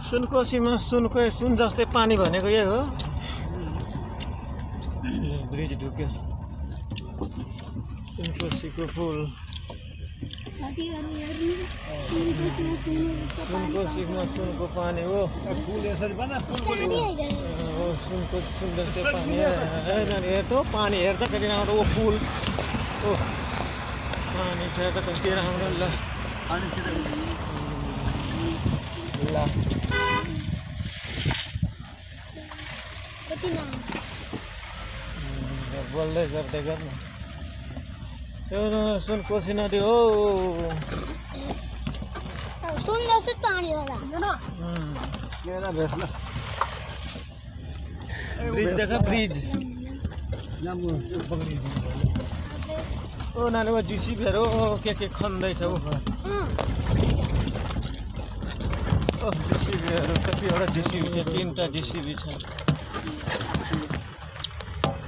सुनकोसीमा सुन जस्तै पानी भनेको यही हो। ब्रिज ढुक्यो। सुनकोसीको पुल। सुनकोसीमा सुनको पानी हो। पुल यसरी बना पुल हो सुनको सुन जस्तै पानी हेर्दो पानी हेर्दा कति राम्रो ओ पुल ओ पानी छ त कति राम्रो ल ल बोल्दै गर्दै गर्नु यो सुनकोसी नदी हो। सुन जस्तो पानी होला ब्रिज देखा ब्रिज ओ नानीमा जिसिबीहरू के खन्दैछ ऊ जिसिबीहरू कतिवटा जिसिबी छ 3टा जिसिबी छ।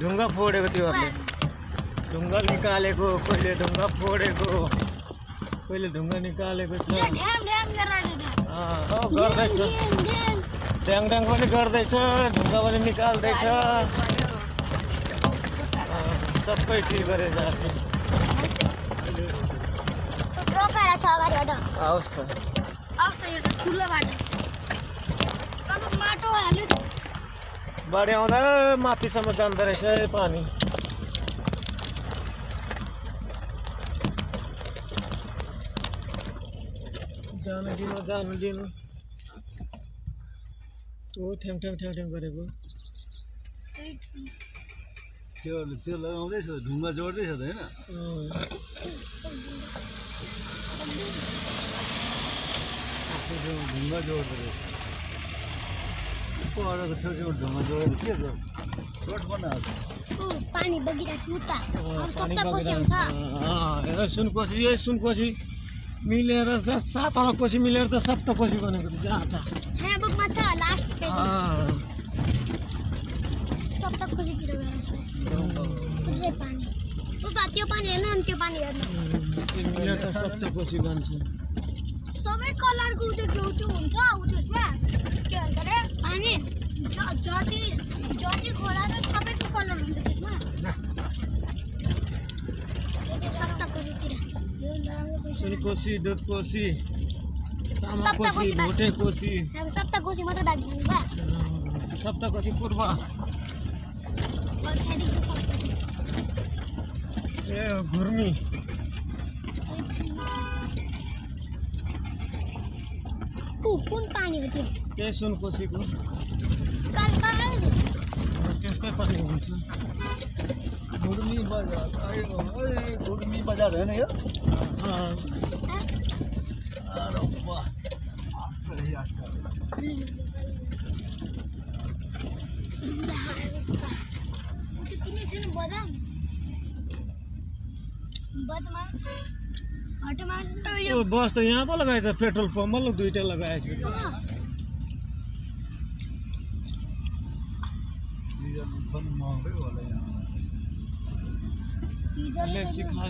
ढुङ्गा फोडेको त्योहरूले ढुङ्गा निकालेको कहिले ढुङ्गा फोडेको कहिले ढुङ्गा निकालेको छ गर्दैछ ड्याङ पनि गर्दैछ ढुङ्गा पनि निकाल्दैछ सबै चिज गरेर जान्छ। आओस् त बाढी आउँदा माथिसम्म जाँदो रहेछ पानी। जानु दिनु ओ ठ्याङ गरेको त्यो लगाउँदैछ ढुङ्गा जोड्दैछ त हैन ढुङ्गा जोड्दैछ परेको छेउछेउ ढुङ्गा जोडेर के गर्छ रोड बनाएको पानी बगिरहेको उता सुनकोसी यही सुनकोसी मिलेर 7वटा कोसी मिलेर त सप्तकोसी बनेको छ जहाँ छ बुकमा छ लास्ट पेज सप्तकोसीतिर गएर पानी उता त्यो पानी हेर्नु अनि त्यो पानी हेर्नु मिलेर त सप्तकोसी बन्छ। सबै कलरको उ त्यो हुन्छ उ त्यसमा के भन्छ रे पानी जति खोला र सबैको कलर हुन्छ त्यसमा सप्तकोसीतिर सुनकोसी दुधकोसी तामाकोसी भोटेकोसी सप्तकोसी मात्रै बाँकी छ बा सप्तकोसी पूर्व ए घुर्मी कुन पानी हो त्यो त्यही सुनकोसीको त्यस्तै पानी हुन्छ। घुर्मी बजार हैन यो बस त यहाँ पो लगाएछ पेट्रोल पम्पमा ल 2टा लगाएछ महँगै होला यहाँ सिखा